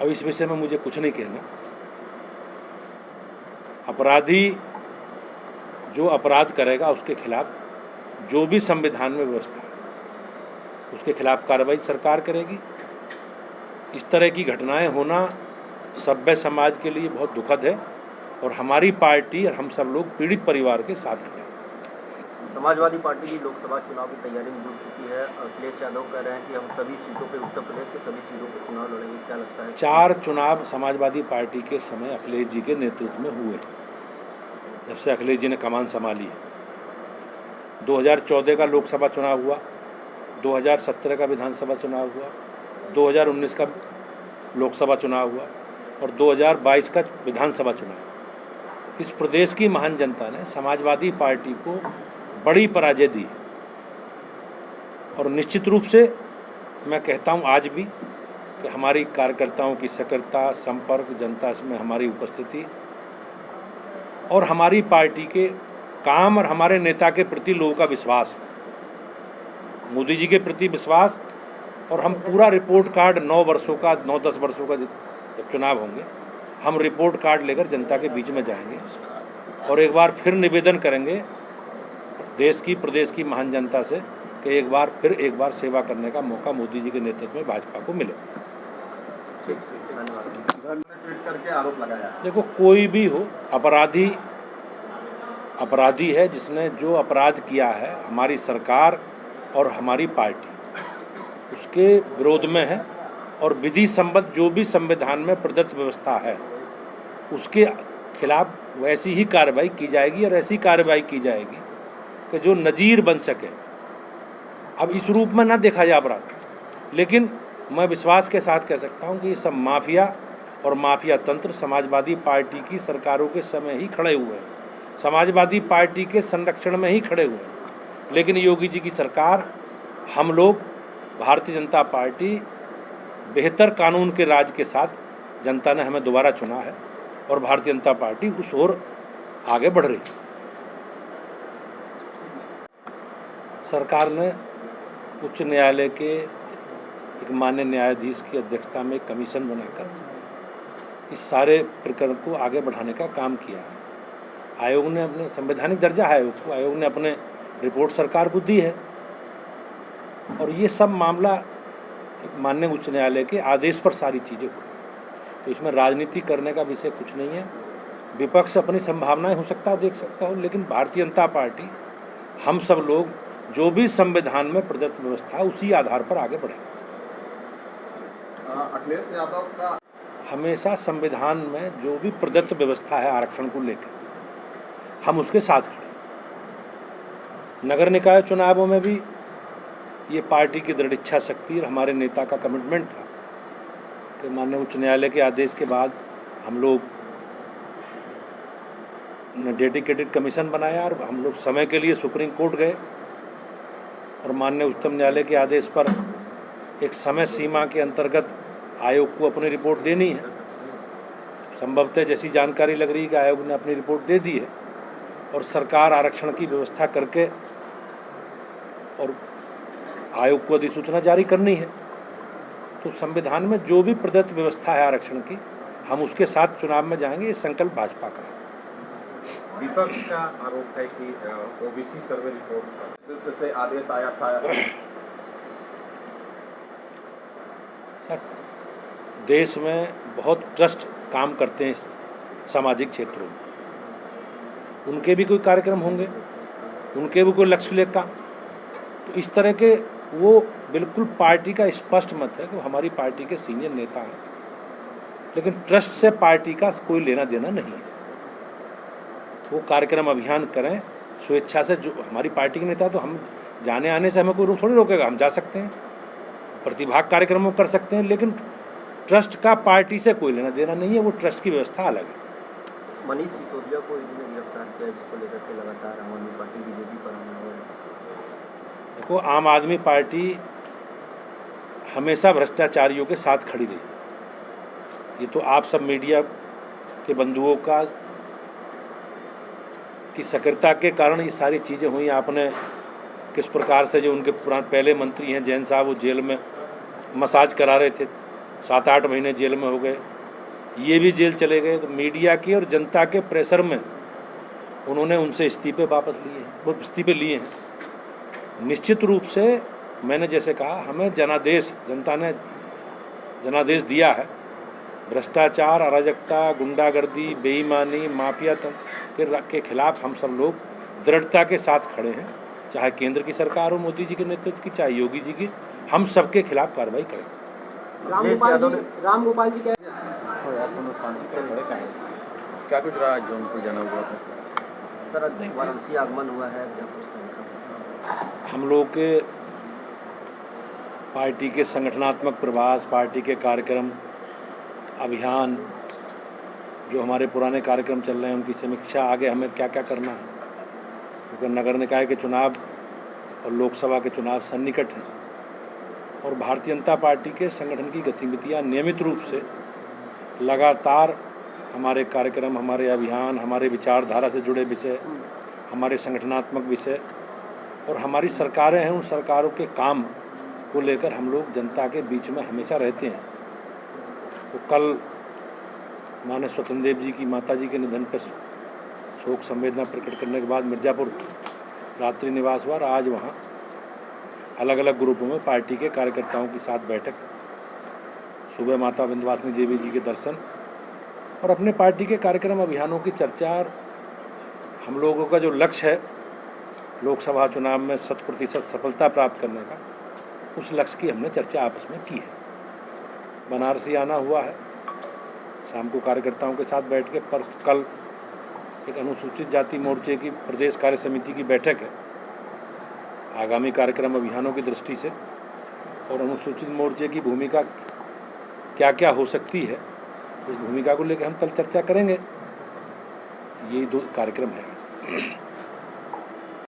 अब इस विषय में मुझे कुछ नहीं कहना। अपराधी जो अपराध करेगा उसके खिलाफ जो भी संविधान में व्यवस्था है उसके खिलाफ कार्रवाई सरकार करेगी। इस तरह की घटनाएं होना सभ्य समाज के लिए बहुत दुखद है और हमारी पार्टी और हम सब लोग पीड़ित परिवार के साथ खड़े हैं। समाजवादी पार्टी की लोकसभा चुनाव की तैयारी में जुट चुकी है। अखिलेश यादव कह रहे हैं कि हम सभी सीटों पे, उत्तर प्रदेश के सभी सीटों पर चुनाव लड़ेंगे। क्या लगता है? 4 चुनाव समाजवादी पार्टी के समय अखिलेश जी के नेतृत्व में हुए, जब से अखिलेश जी ने कमान संभाली है। 2014 का लोकसभा चुनाव हुआ, 2017 का विधानसभा चुनाव हुआ, 2019 का लोकसभा चुनाव हुआ और 2022 का विधानसभा चुनाव। इस प्रदेश की महान जनता ने समाजवादी पार्टी को बड़ी पराजय दी और निश्चित रूप से मैं कहता हूं आज भी कि हमारी कार्यकर्ताओं की सक्रियता, संपर्क, जनता में हमारी उपस्थिति और हमारी पार्टी के काम और हमारे नेता के प्रति लोगों का विश्वास, मोदी जी के प्रति विश्वास, और हम पूरा रिपोर्ट कार्ड 9-10 वर्षों का जब चुनाव होंगे हम रिपोर्ट कार्ड लेकर जनता के बीच में जाएंगे और एक बार फिर निवेदन करेंगे देश की, प्रदेश की महान जनता से कि एक बार सेवा करने का मौका मोदी जी के नेतृत्व में भाजपा को मिले। ट्वीट करके आरोप लगाया। देखो, कोई भी हो, अपराधी है जिसने जो अपराध किया है, हमारी सरकार और हमारी पार्टी उसके विरोध में है और विधि सम्मत जो भी संविधान में प्रदत्त व्यवस्था है उसके खिलाफ वैसी ही कार्रवाई की जाएगी और ऐसी कार्रवाई की जाएगी कि जो नज़ीर बन सके। अब इस रूप में ना देखा जाए अपराध, लेकिन मैं विश्वास के साथ कह सकता हूं कि ये सब माफिया और माफिया तंत्र समाजवादी पार्टी की सरकारों के समय ही खड़े हुए हैं, समाजवादी पार्टी के संरक्षण में ही खड़े हुए हैं। लेकिन योगी जी की सरकार, हम लोग, भारतीय जनता पार्टी बेहतर कानून के राज के साथ जनता ने हमें दोबारा चुना है और भारतीय जनता पार्टी उस ओर आगे बढ़ रही है। सरकार ने उच्च न्यायालय के एक माननीय न्यायाधीश की अध्यक्षता में एक कमीशन बनाकर इस सारे प्रकरण को आगे बढ़ाने का काम किया है। आयोग ने अपने संवैधानिक दर्जा है उसको, आयोग ने अपने रिपोर्ट सरकार को दी है और ये सब मामला माननीय उच्च न्यायालय के आदेश पर सारी चीज़ें हुई। तो इसमें राजनीति करने का विषय कुछ नहीं है। विपक्ष अपनी संभावनाएं हो सकता है देख सकता हो, लेकिन भारतीय जनता पार्टी, हम सब लोग जो भी संविधान में प्रदत्त व्यवस्था है उसी आधार पर आगे बढ़ेंगे। अखिलेश यादव का हमेशा संविधान में जो भी प्रदत्त व्यवस्था है आरक्षण को लेकर हम उसके साथ खड़े। नगर निकाय चुनावों में भी ये पार्टी की दृढ़ इच्छा शक्ति और हमारे नेता का कमिटमेंट था कि माननीय उच्च न्यायालय के आदेश के बाद हम लोग ने डेडिकेटेड कमीशन बनाया और हम लोग समय के लिए सुप्रीम कोर्ट गए और माननीय उच्चतम न्यायालय के आदेश पर एक समय सीमा के अंतर्गत आयोग को अपनी रिपोर्ट देनी है। संभवतः जैसी जानकारी लग रही है कि आयोग ने अपनी रिपोर्ट दे दी है और सरकार आरक्षण की व्यवस्था करके और आयोग को अधिसूचना जारी करनी है। तो संविधान में जो भी प्रदत्त व्यवस्था है आरक्षण की, हम उसके साथ चुनाव में जाएंगे। ये संकल्प भाजपा का है। विपक्ष का आरोप है कि ओबीसी सर्वे रिपोर्ट से आदेश आया था। सर, देश में बहुत ट्रस्ट काम करते हैं सामाजिक क्षेत्रों में, उनके भी कोई कार्यक्रम होंगे, उनके भी कोई लक्ष्य लेकर काम। तो इस तरह के वो बिल्कुल पार्टी का स्पष्ट मत है कि वो हमारी पार्टी के सीनियर नेता हैं, लेकिन ट्रस्ट से पार्टी का कोई लेना देना नहीं है। वो कार्यक्रम अभियान करें स्वेच्छा से। जो हमारी पार्टी के नेता, तो हम जाने आने से हमें कोई थोड़ी रोकेगा, हम जा सकते हैं, प्रतिभाग कार्यक्रमों कर सकते हैं, लेकिन ट्रस्ट का पार्टी से कोई लेना देना नहीं है। वो ट्रस्ट की व्यवस्था अलग है। मनीष सिसोदिया को इन्होंने गिरफ्तार किया, जिसको लेकर के लगातार आम आदमी पार्टी बीजेपी पर हमला। देखो, आम आदमी पार्टी हमेशा भ्रष्टाचारियों के साथ खड़ी रही। ये तो आप सब मीडिया के बंधुओं की सक्रियता के कारण ये सारी चीज़ें हुई। आपने किस प्रकार से जो उनके पहले मंत्री हैं जैन साहब, वो जेल में मसाज करा रहे थे 7-8 महीने जेल में हो गए, ये भी जेल चले गए। तो मीडिया की और जनता के प्रेशर में उन्होंने उनसे इस्तीफे वापस लिए हैं, वो इस्तीफे लिए हैं। निश्चित रूप से मैंने जैसे कहा, हमें जनादेश, जनता ने जनादेश दिया है। भ्रष्टाचार, अराजकता, गुंडागर्दी, बेईमानी, माफिया के खिलाफ हम सब लोग दृढ़ता के साथ खड़े हैं। चाहे केंद्र की सरकार हो मोदी जी के नेतृत्व की, चाहे योगी जी की, हम सबके खिलाफ कार्रवाई करें। राम गोपाल जी क्या कुछ रहा जौनपुर जाना हुआ था सर, वाराणसी आगमन हुआ है, क्या कुछ कहना? हम लोग के पार्टी के संगठनात्मक प्रवास, पार्टी के कार्यक्रम, अभियान, जो हमारे पुराने कार्यक्रम चल रहे हैं उनकी समीक्षा, आगे हमें क्या क्या करना है, क्योंकि नगर निकाय के चुनाव और लोकसभा के चुनाव सन्निकट हैं और भारतीय जनता पार्टी के संगठन की गतिविधियां नियमित रूप से लगातार हमारे कार्यक्रम, हमारे अभियान, हमारे विचारधारा से जुड़े विषय, हमारे संगठनात्मक विषय और हमारी सरकारें हैं, उन सरकारों के काम को लेकर हम लोग जनता के बीच में हमेशा रहते हैं। तो कल माननीय स्वतंत्र देव जी की माता जी के निधन पर शोक संवेदना प्रकट करने के बाद मिर्ज़ापुर रात्रि निवास हुआ। आज वहाँ अलग अलग ग्रुपों में पार्टी के कार्यकर्ताओं के साथ बैठक, सुबह माता विंध्यवासिनी देवी जी के दर्शन और अपने पार्टी के कार्यक्रम अभियानों की चर्चा। और हम लोगों का जो लक्ष्य है लोकसभा चुनाव में 100% सफलता प्राप्त करने का, उस लक्ष्य की हमने चर्चा आपस में की है। बनारसी आना हुआ है, शाम को कार्यकर्ताओं के साथ बैठ के, पर कल एक अनुसूचित जाति मोर्चे की प्रदेश कार्य समिति की बैठक है आगामी कार्यक्रम अभियानों की दृष्टि से, और अनुसूचित मोर्चे की भूमिका क्या क्या हो सकती है, इस भूमिका को लेकर हम कल चर्चा करेंगे। यही 2 कार्यक्रम है।